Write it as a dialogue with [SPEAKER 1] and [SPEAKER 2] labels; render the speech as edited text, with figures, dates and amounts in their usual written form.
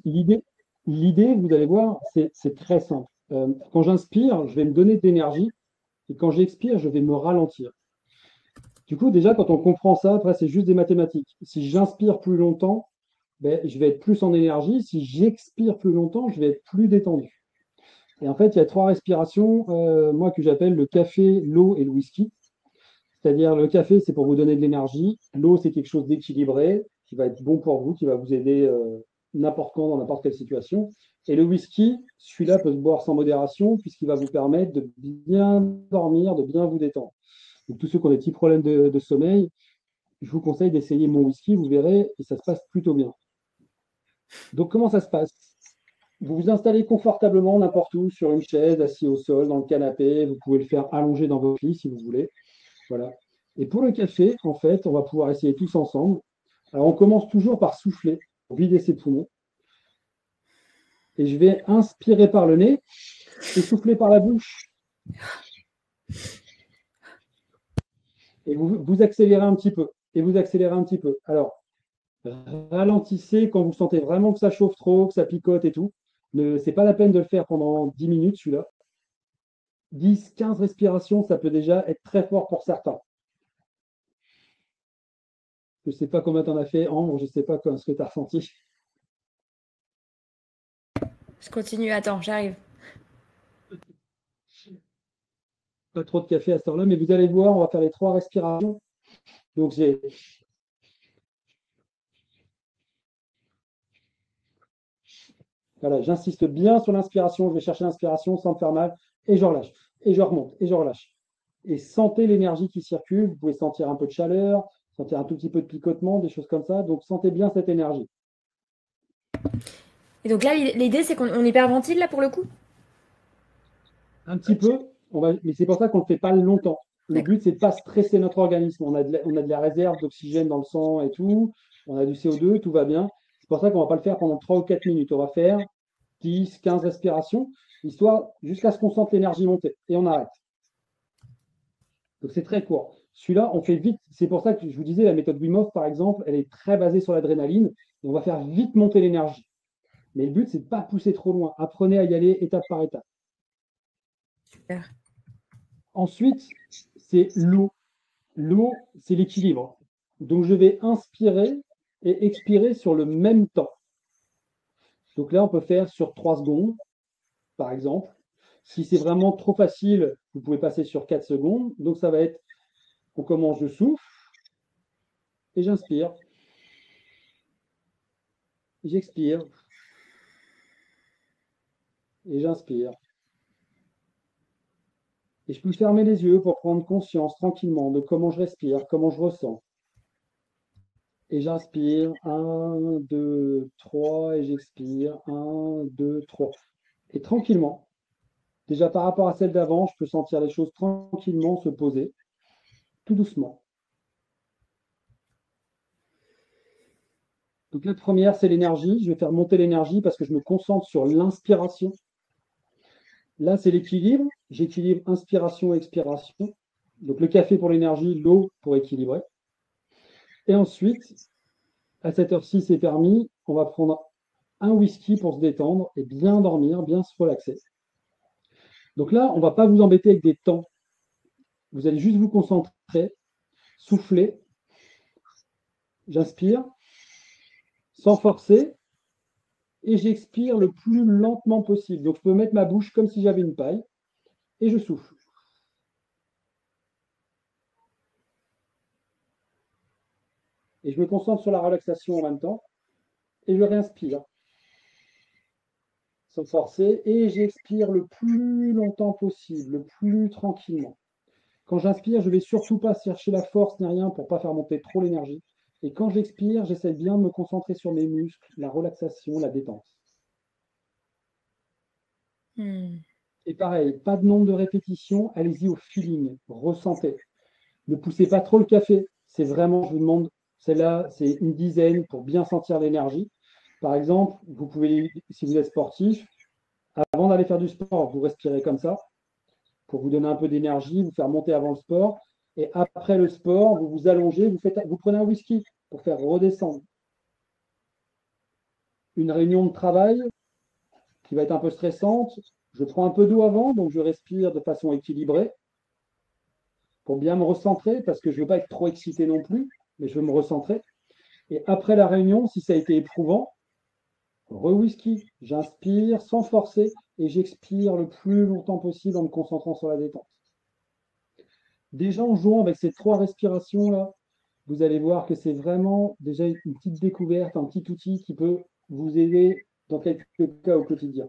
[SPEAKER 1] l'idée, vous allez voir, c'est très simple. Quand j'inspire, je vais me donner de l'énergie et quand j'expire, je vais me ralentir. Du coup, déjà, quand on comprend ça, après, c'est juste des mathématiques. Si j'inspire plus longtemps, ben, je vais être plus en énergie. Si j'expire plus longtemps, je vais être plus détendu. Et en fait, il y a trois respirations, moi, que j'appelle le café, l'eau et le whisky. C'est-à-dire, le café, c'est pour vous donner de l'énergie. L'eau, c'est quelque chose d'équilibré, qui va être bon pour vous, qui va vous aider n'importe quand, dans n'importe quelle situation. Et le whisky, celui-là peut se boire sans modération, puisqu'il va vous permettre de bien dormir, de bien vous détendre. Donc, tous ceux qui ont des petits problèmes de sommeil, je vous conseille d'essayer mon whisky, vous verrez, et ça se passe plutôt bien. Donc, comment ça se passe? Vous vous installez confortablement n'importe où, sur une chaise, assis au sol, dans le canapé. Vous pouvez le faire allongé dans votre lit si vous voulez. Voilà. Et pour le café, en fait, on va pouvoir essayer tous ensemble. Alors, on commence toujours par souffler, pour vider ses poumons. Et je vais inspirer par le nez et souffler par la bouche. Et vous accélérez un petit peu. Et vous accélérez un petit peu. Alors, ralentissez quand vous sentez vraiment que ça chauffe trop, que ça picote et tout. Ce n'est pas la peine de le faire pendant 10 minutes, celui-là. 10, 15 respirations, ça peut déjà être très fort pour certains. Je ne sais pas combien tu en as fait, Ambre, je ne sais pas ce que tu as ressenti.
[SPEAKER 2] Je continue, attends, j'arrive.
[SPEAKER 1] Pas trop de café à cette heure-là, mais vous allez voir, on va faire les trois respirations. Donc j'ai voilà, j'insiste bien sur l'inspiration, je vais chercher l'inspiration sans me faire mal, et je relâche, et je remonte, et je relâche. Et sentez l'énergie qui circule, vous pouvez sentir un peu de chaleur, sentir un tout petit peu de picotement, des choses comme ça, donc sentez bien cette énergie.
[SPEAKER 2] Et donc là, l'idée, c'est qu'on hyperventile, là, pour le coup?
[SPEAKER 1] Un petit peu, mais c'est pour ça qu'on ne le fait pas longtemps. Le
[SPEAKER 2] D'accord.
[SPEAKER 1] but, c'est de ne pas stresser notre organisme. On a de la réserve d'oxygène dans le sang et tout, on a du CO2, tout va bien. C'est pour ça qu'on ne va pas le faire pendant 3 ou 4 minutes. On va faire 10, 15 respirations, histoire jusqu'à ce qu'on sente l'énergie monter. Et on arrête. Donc c'est très court. Celui-là, on fait vite. C'est pour ça que je vous disais, la méthode Wim Hof, par exemple, elle est très basée sur l'adrénaline. Et on va faire vite monter l'énergie. Mais le but, c'est de ne pas pousser trop loin. Apprenez à y aller étape par étape.
[SPEAKER 2] Super.
[SPEAKER 1] Ensuite, c'est l'eau. L'eau, c'est l'équilibre. Donc je vais inspirer et expirer sur le même temps. Donc là, on peut faire sur 3 secondes, par exemple. Si c'est vraiment trop facile, vous pouvez passer sur 4 secondes. Donc ça va être, on commence, je souffle et j'inspire. J'expire et j'inspire. Et je peux fermer les yeux pour prendre conscience tranquillement de comment je respire, comment je ressens. Et j'inspire, 1, 2, 3, et j'expire, 1, 2, 3. Et tranquillement, déjà par rapport à celle d'avant, je peux sentir les choses tranquillement se poser, tout doucement. Donc la première, c'est l'énergie. Je vais faire monter l'énergie parce que je me concentre sur l'inspiration. Là, c'est l'équilibre. J'équilibre inspiration et expiration. Donc le café pour l'énergie, l'eau pour équilibrer. Et ensuite, à cette heure-ci, c'est permis, on va prendre un whisky pour se détendre et bien dormir, bien se relaxer. Donc là, on ne va pas vous embêter avec des temps. Vous allez juste vous concentrer, souffler. J'inspire sans forcer et j'expire le plus lentement possible. Donc je peux mettre ma bouche comme si j'avais une paille et je souffle. Et je me concentre sur la relaxation en même temps et je réinspire sans forcer et j'expire le plus longtemps possible, le plus tranquillement. Quand j'inspire, je ne vais surtout pas chercher la force ni rien pour ne pas faire monter trop l'énergie. Et quand j'expire, j'essaie bien de me concentrer sur mes muscles, la relaxation, la détente.
[SPEAKER 2] Hmm.
[SPEAKER 1] Et pareil, pas de nombre de répétitions, allez-y au feeling, ressentez. Ne poussez pas trop le café. C'est vraiment, je vous demande, celle-là, c'est une dizaine pour bien sentir l'énergie. Par exemple, vous pouvez, si vous êtes sportif, avant d'aller faire du sport, vous respirez comme ça pour vous donner un peu d'énergie, vous faire monter avant le sport. Et après le sport, vous vous allongez, vous prenez un whisky pour faire redescendre. une réunion de travail qui va être un peu stressante. Je prends un peu d'eau avant, donc je respire de façon équilibrée pour bien me recentrer parce que je ne veux pas être trop excité non plus, mais je veux me recentrer. Et après la réunion, si ça a été éprouvant, re-whisky, j'inspire sans forcer et j'expire le plus longtemps possible en me concentrant sur la détente. Déjà en jouant avec ces 3 respirations-là, vous allez voir que c'est vraiment déjà une petite découverte, un petit outil qui peut vous aider dans quelques cas au quotidien.